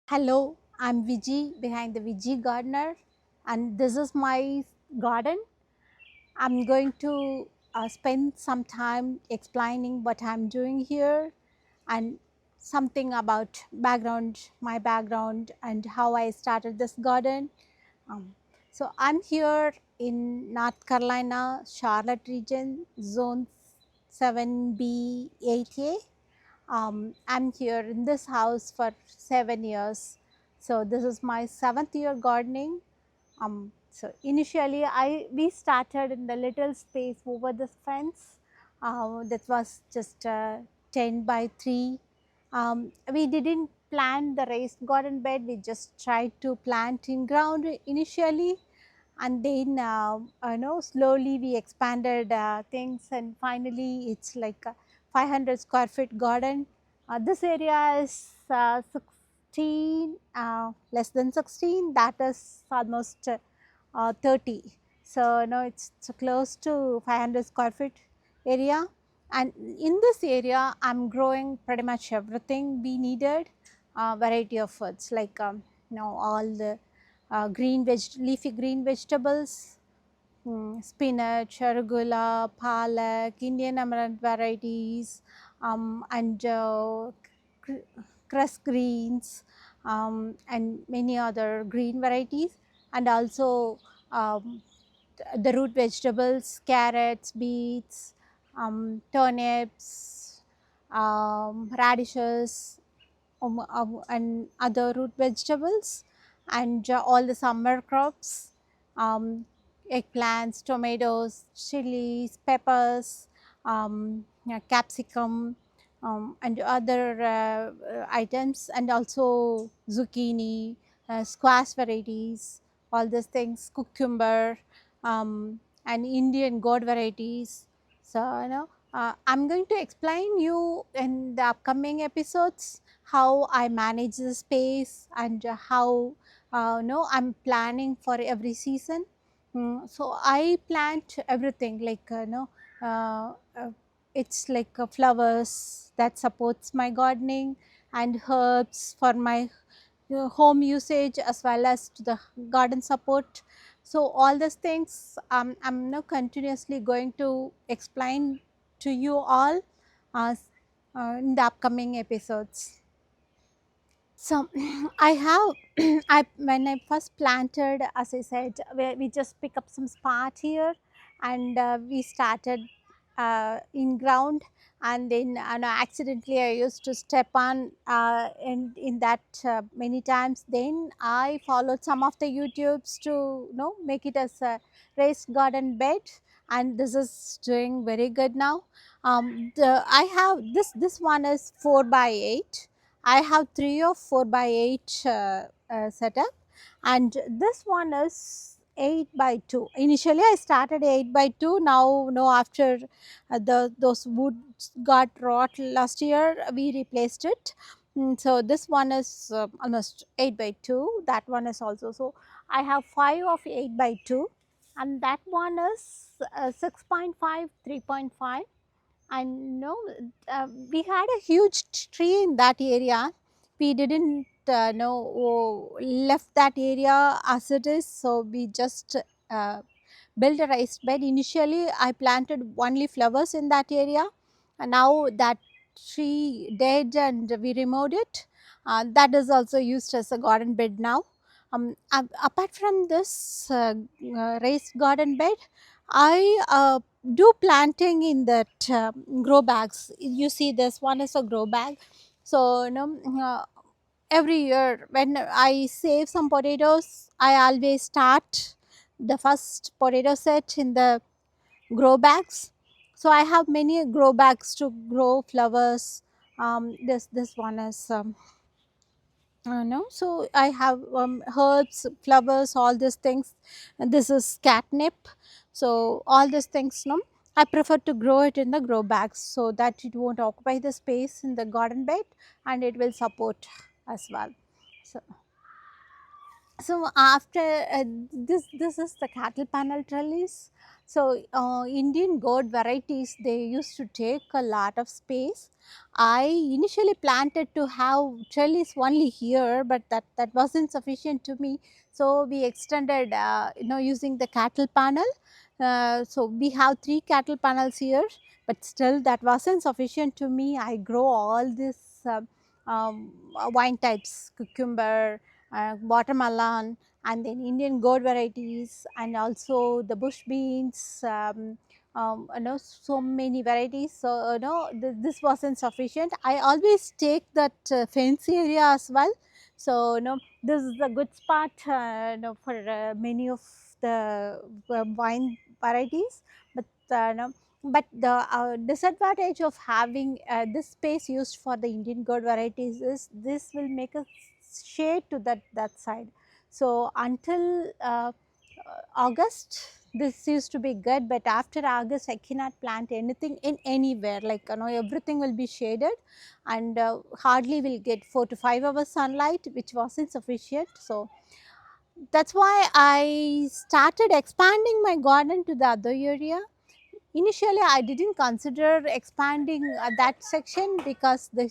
Hello, I'm Viji behind the Viji Gardener, and this is my garden. I'm going to spend some time explaining what I'm doing here and something about my background, and how I started this garden. Um, so, I'm here in North Carolina, Charlotte region, zone 7B 8A. I'm here in this house for 7 years. So this is my seventh year gardening. So initially, we started in the little space over this fence. That was just 10 by 3. We didn't plant the raised garden bed. We just tried to plant in ground initially, and then slowly we expanded things, and finally it's like a 500 square feet garden. This area is 16, less than 16, that is almost 30. So now it's close to 500 square feet area, and in this area I'm growing pretty much everything we needed. Variety of foods like all the leafy green vegetables, spinach, arugula, palak, Indian amaranth varieties, and cress greens, and many other green varieties, and also um, the root vegetables, carrots, beets, turnips, radishes, and other root vegetables, and all the summer crops, um, eggplants, tomatoes, chilies, peppers, capsicum, and other items, and also zucchini, squash varieties, all these things, cucumber, and Indian gourd varieties. So, I'm going to explain you in the upcoming episodes how I manage the space, and how I'm planning for every season. So I plant everything like uh, uh, it's like flowers that supports my gardening, and herbs for my home usage as well as to the garden support. So all these things I'm now continuously going to explain to you all uh, in the upcoming episodes. So I have I when I first planted, as I said, we just pick up some spot here, and we started in ground, and then accidentally I used to step on in that many times. Then I followed some of the YouTubes to make it as a raised garden bed, and this is doing very good now. I have this one is 4 by 8. I have 3 or 4 by 8 setup, and this one is 8 by 2. Initially, I started 8 by 2. Now, no, after those woods got rot last year, we replaced it. So this one is almost 8 by 2. That one is also, so I have 5 of 8 by 2, and that one is 6.5, 3.5. And we had a huge tree in that area. We didn't left that area as it is, so we just uh, built a raised bed. Initially I planted only flowers in that area, and now that tree dead and we removed it. That is also used as a garden bed now. Apart from this raised garden bed, I do planting in that grow bags. You see, this one is a grow bag. So every year when I save some potatoes, I always start the first potato set in the grow bags. So I have many grow bags to grow flowers. This one is no, so I have herbs, flowers, all these things. And this is catnip. So all these things, no, I prefer to grow it in the grow bags so that it won't occupy the space in the garden bed, and it will support as well. So So after this is the cattle panel trellis. So Indian gourd varieties, they used to take a lot of space. I initially planted to have trellis only here, but that wasn't sufficient to me. So we extended, using the cattle panel. So we have 3 cattle panels here, but still that wasn't sufficient to me. I grow all this wine types, cucumber, watermelon, and then Indian gourd varieties, and also the bush beans. So many varieties. So this wasn't sufficient. I always take that fancy area as well. So this is a good spot for many of the wine varieties. But but the disadvantage of having this space used for the Indian gourd varieties is this will make a shade to that side. So until August, this used to be good, but after August I cannot plant anything in anywhere, like everything will be shaded, and hardly will get 4 to 5 hours sunlight, which wasn't sufficient. So that's why I started expanding my garden to the other area. Initially, I didn't consider expanding that section because the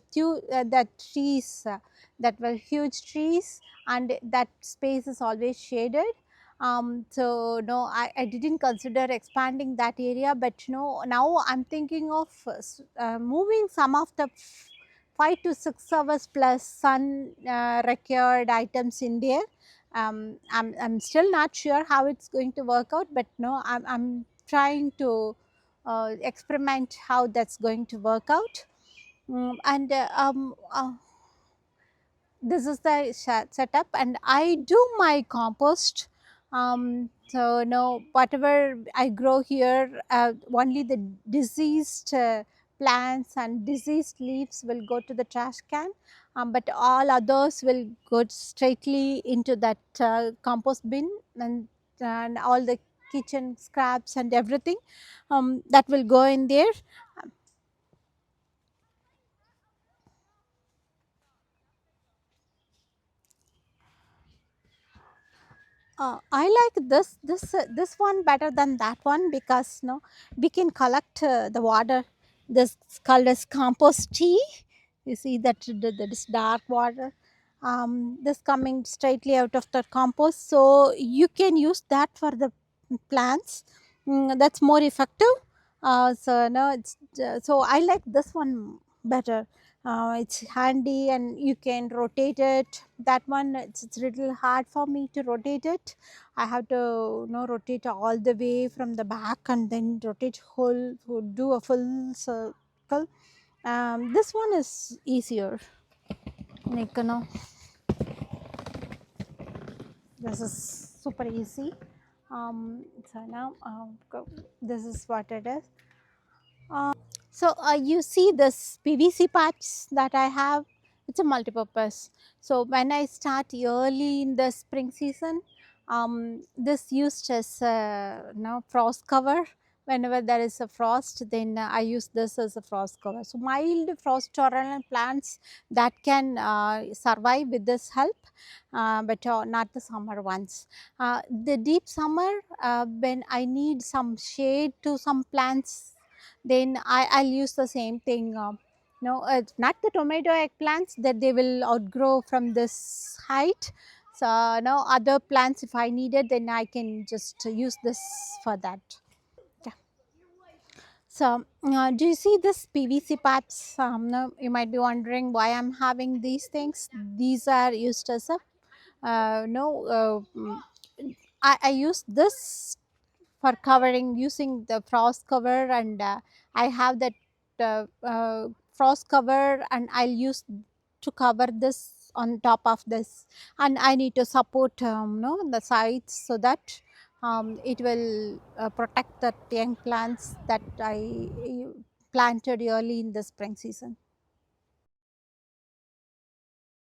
trees, that were huge trees, and that space is always shaded. So no, I didn't consider expanding that area, but now I'm thinking of moving some of the 5 to 6 hours plus sun required items in there. I'm still not sure how it's going to work out, but no, I'm trying to experiment how that's going to work out. And this is the setup, and I do my compost. So no, whatever I grow here, only the diseased plants and diseased leaves will go to the trash can, but all others will go straightly into that compost bin, and all the kitchen scraps and everything that will go in there. I like this one better than that one because we can collect the water. This is called as compost tea. You see that this dark water. This coming straightly out of the compost, so you can use that for the plants. That's more effective. So no, so I like this one better. It's handy and you can rotate it. That one, it's a little hard for me to rotate it. I have to rotate all the way from the back and then rotate whole, do a full circle. This one is easier, like this is super easy. So now this is what it is. So you see this PVC pipes that I have, it's a multi-purpose. So when I start early in the spring season, this used as frost cover. Whenever there is a frost, then I use this as a frost cover. So mild frost tolerant plants that can survive with this help, but not the summer ones. The deep summer, when I need some shade to some plants, then I'll use the same thing. No, it's not the tomato eggplants that they will outgrow from this height. So now other plants, if I need it, then I can just use this for that. Yeah. So do you see this PVC pipes? Now you might be wondering why I'm having these things. These are used as a no. I use this for covering using the frost cover, and I have that frost cover, and I'll use to cover this on top of this, and I need to support no, the sides so that it will protect the young plants that I planted early in the spring season.